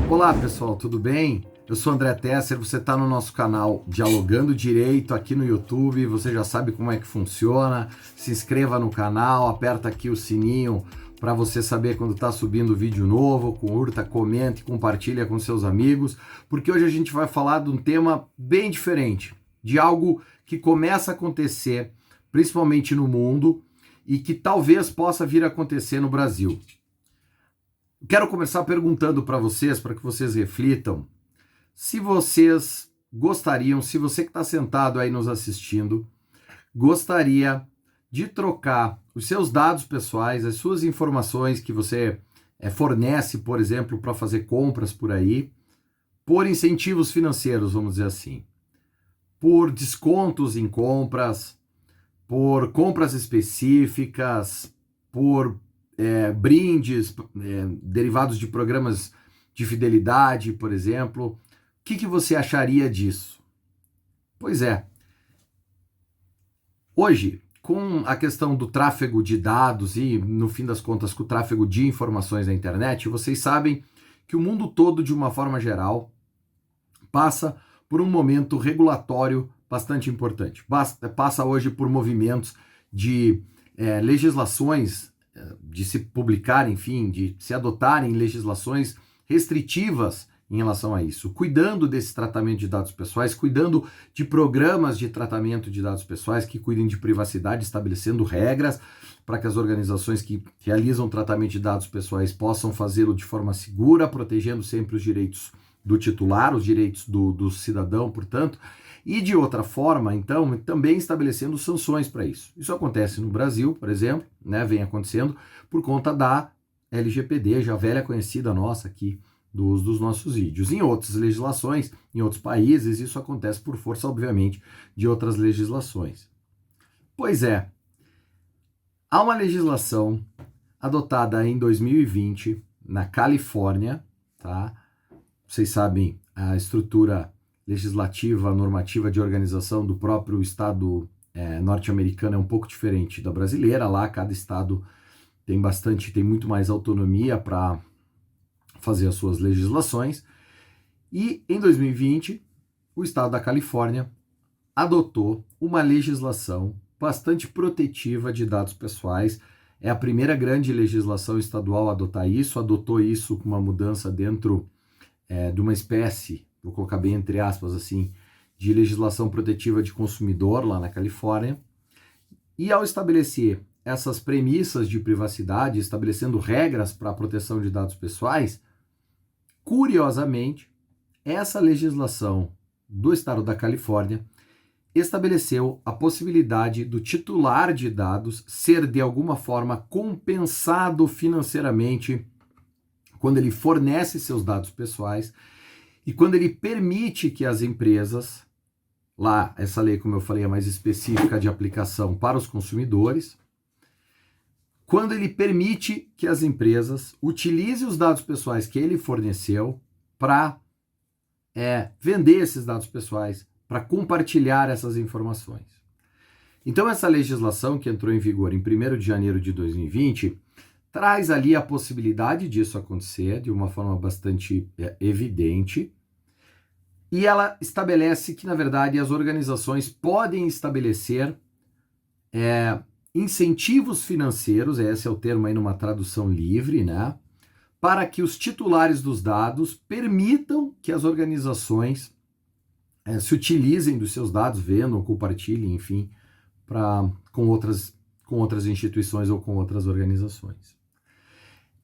Olá pessoal, tudo bem? Eu sou André Tesser, você está no nosso canal Dialogando Direito aqui no YouTube, você já sabe como é que funciona, se inscreva no canal, aperta aqui o sininho para você saber quando está subindo vídeo novo, curta, comente, compartilha com seus amigos, porque hoje a gente vai falar de um tema bem diferente, de algo que começa a acontecer, principalmente no mundo, e que talvez possa vir a acontecer no Brasil. Quero começar perguntando para que vocês reflitam, se vocês gostariam, se você que está sentado aí nos assistindo, gostaria de trocar os seus dados pessoais, as suas informações que você fornece, por exemplo, para fazer compras por aí, por incentivos financeiros, vamos dizer assim, por descontos em compras, por compras específicas, por brindes, derivados de programas de fidelidade, por exemplo. O que você acharia disso? Pois é, hoje, com a questão do tráfego de dados e, no fim das contas, com o tráfego de informações na internet, vocês sabem que o mundo todo, de uma forma geral, passa por um momento regulatório bastante importante. Passa hoje por movimentos de legislações, de se publicar, enfim, de se adotarem legislações restritivas em relação a isso, cuidando desse tratamento de dados pessoais, cuidando de programas de tratamento de dados pessoais que cuidem de privacidade, estabelecendo regras para que as organizações que realizam tratamento de dados pessoais possam fazê-lo de forma segura, protegendo sempre os direitos do titular, os direitos do cidadão, portanto, e de outra forma, então, também estabelecendo sanções para isso. Isso acontece no Brasil, por exemplo, né, vem acontecendo por conta da LGPD, já velha conhecida nossa aqui, dos nossos vídeos. Em outras legislações, em outros países, isso acontece por força, obviamente, de outras legislações. Pois é, há uma legislação adotada em 2020 na Califórnia, tá? Vocês sabem, a estrutura legislativa, normativa de organização do próprio estado norte-americano é um pouco diferente da brasileira. Lá, cada estado tem muito mais autonomia para fazer as suas legislações. E em 2020, o estado da Califórnia adotou uma legislação bastante protetiva de dados pessoais. É a primeira grande legislação estadual a adotar isso, adotou isso com uma mudança dentro de uma espécie, vou colocar bem entre aspas assim, de legislação protetiva de consumidor lá na Califórnia. E ao estabelecer essas premissas de privacidade, estabelecendo regras para a proteção de dados pessoais, curiosamente, essa legislação do estado da Califórnia estabeleceu a possibilidade do titular de dados ser de alguma forma compensado financeiramente quando ele fornece seus dados pessoais e quando ele permite que as empresas, lá, essa lei, como eu falei, é mais específica de aplicação para os consumidores, quando ele permite que as empresas utilizem os dados pessoais que ele forneceu para vender esses dados pessoais, para compartilhar essas informações. Então, essa legislação que entrou em vigor em 1º de janeiro de 2020 traz ali a possibilidade disso acontecer de uma forma bastante evidente, e ela estabelece que, na verdade, as organizações podem estabelecer incentivos financeiros, esse é o termo aí numa tradução livre, né, para que os titulares dos dados permitam que as organizações se utilizem dos seus dados, vendam, compartilhem, enfim, com outras instituições ou com outras organizações.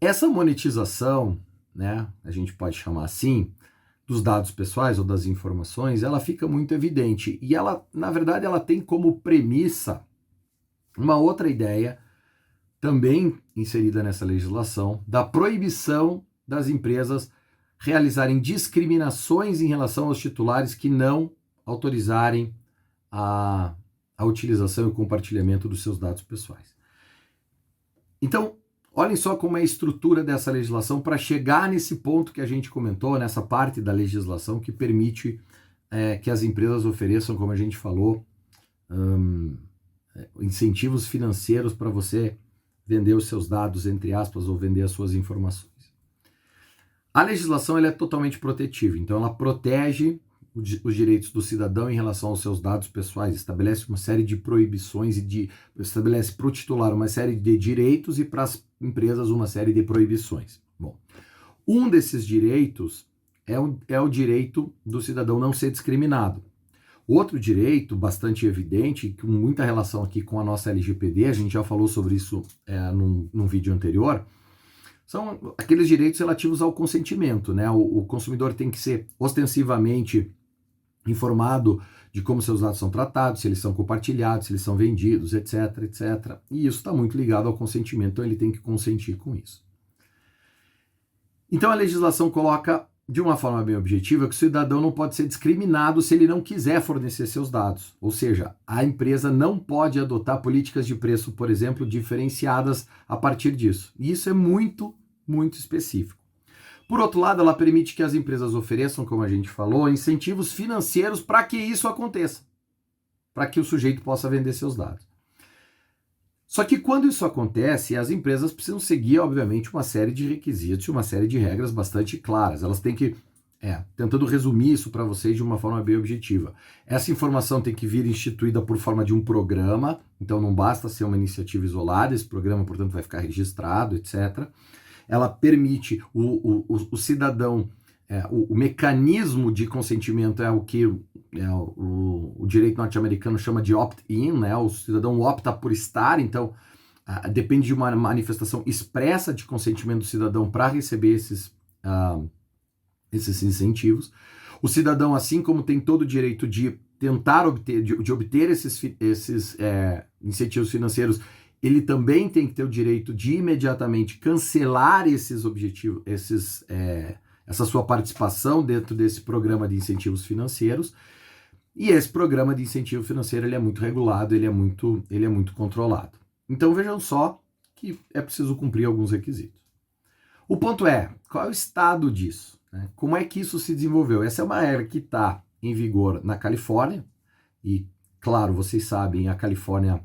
Essa monetização, né, a gente pode chamar assim, dos dados pessoais ou das informações, ela fica muito evidente. E ela, na verdade, ela tem como premissa uma outra ideia, também inserida nessa legislação, da proibição das empresas realizarem discriminações em relação aos titulares que não autorizarem a utilização e o compartilhamento dos seus dados pessoais. Então, olhem só como é a estrutura dessa legislação para chegar nesse ponto que a gente comentou, nessa parte da legislação que permite que as empresas ofereçam, como a gente falou, incentivos financeiros para você vender os seus dados, entre aspas, ou vender as suas informações. A legislação ela é totalmente protetiva, então ela protege os direitos do cidadão em relação aos seus dados pessoais, estabelece uma série de proibições estabelece para o titular uma série de direitos e para as empresas uma série de proibições. Bom, um desses direitos é o direito do cidadão não ser discriminado. Outro direito bastante evidente, com muita relação aqui com a nossa LGPD, a gente já falou sobre isso num vídeo anterior, são aqueles direitos relativos ao consentimento, né? O consumidor tem que ser ostensivamente informado de como seus dados são tratados, se eles são compartilhados, se eles são vendidos, etc, etc. E isso está muito ligado ao consentimento, então ele tem que consentir com isso. Então a legislação coloca de uma forma bem objetiva que o cidadão não pode ser discriminado se ele não quiser fornecer seus dados. Ou seja, a empresa não pode adotar políticas de preço, por exemplo, diferenciadas a partir disso. E isso é muito, muito específico. Por outro lado, ela permite que as empresas ofereçam, como a gente falou, incentivos financeiros para que isso aconteça, para que o sujeito possa vender seus dados. Só que quando isso acontece, as empresas precisam seguir, obviamente, uma série de requisitos e uma série de regras bastante claras. Elas têm que, tentando resumir isso para vocês de uma forma bem objetiva. Essa informação tem que vir instituída por forma de um programa, então não basta ser uma iniciativa isolada, esse programa, portanto, vai ficar registrado, etc. Ela permite o cidadão, o mecanismo de consentimento é o que o direito norte-americano chama de opt-in, né? O cidadão opta por estar, então depende de uma manifestação expressa de consentimento do cidadão para receber esses incentivos. O cidadão, assim como tem todo o direito de tentar obter, de obter esses incentivos financeiros, ele também tem que ter o direito de imediatamente cancelar esses objetivos, essa sua participação dentro desse programa de incentivos financeiros. E esse programa de incentivo financeiro ele é muito regulado, ele é muito controlado. Então vejam só que é preciso cumprir alguns requisitos. O ponto é, qual é o estado disso? Né? Como é que isso se desenvolveu? Essa é uma regra que está em vigor na Califórnia, e claro, vocês sabem, a Califórnia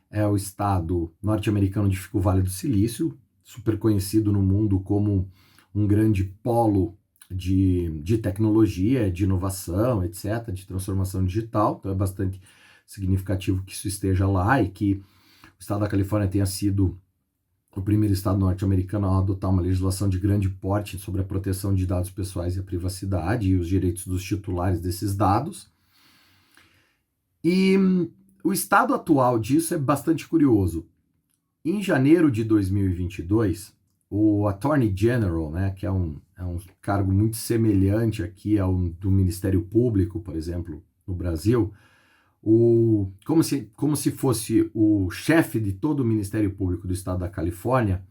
é o estado norte-americano onde fica o Vale do Silício, super conhecido no mundo como um grande polo de tecnologia, de inovação, etc., de transformação digital. Então é bastante significativo que isso esteja lá e que o estado da Califórnia tenha sido o primeiro estado norte-americano a adotar uma legislação de grande porte sobre a proteção de dados pessoais e a privacidade e os direitos dos titulares desses dados. E o estado atual disso é bastante curioso. Em janeiro de 2022, o Attorney General, né, que é um cargo muito semelhante aqui ao do Ministério Público, por exemplo, no Brasil, como se fosse o chefe de todo o Ministério Público do estado da Califórnia,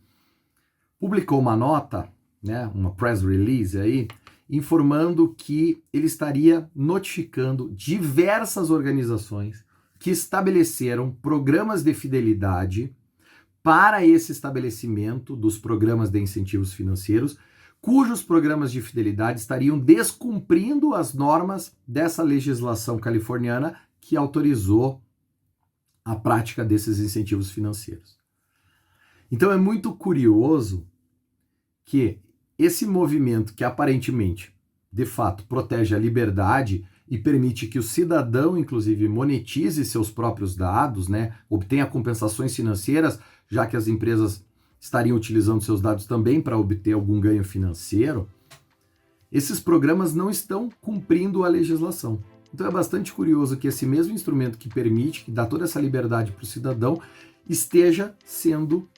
publicou uma nota, né, uma press release aí, informando que ele estaria notificando diversas organizações que estabeleceram programas de fidelidade para esse estabelecimento dos programas de incentivos financeiros, cujos programas de fidelidade estariam descumprindo as normas dessa legislação californiana que autorizou a prática desses incentivos financeiros. Então é muito curioso que esse movimento que aparentemente, de fato, protege a liberdade e permite que o cidadão, inclusive, monetize seus próprios dados, né, obtenha compensações financeiras, já que as empresas estariam utilizando seus dados também para obter algum ganho financeiro, esses programas não estão cumprindo a legislação. Então é bastante curioso que esse mesmo instrumento que permite, que dá toda essa liberdade para o cidadão, esteja sendo,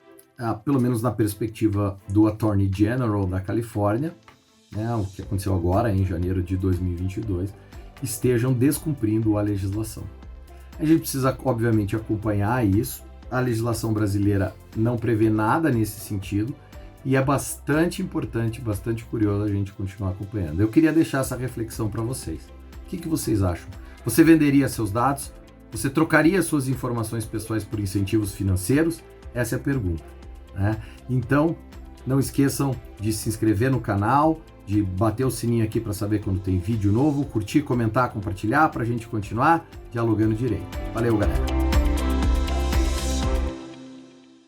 pelo menos na perspectiva do Attorney General da Califórnia, né, o que aconteceu agora em janeiro de 2022, estejam descumprindo a legislação. A gente precisa, obviamente, acompanhar isso. A legislação brasileira não prevê nada nesse sentido e é bastante importante, bastante curioso a gente continuar acompanhando. Eu queria deixar essa reflexão para vocês. O que vocês acham? Você venderia seus dados? Você trocaria suas informações pessoais por incentivos financeiros? Essa é a pergunta, né? Então, não esqueçam de se inscrever no canal, de bater o sininho aqui para saber quando tem vídeo novo, curtir, comentar, compartilhar para a gente continuar dialogando direito. Valeu, galera!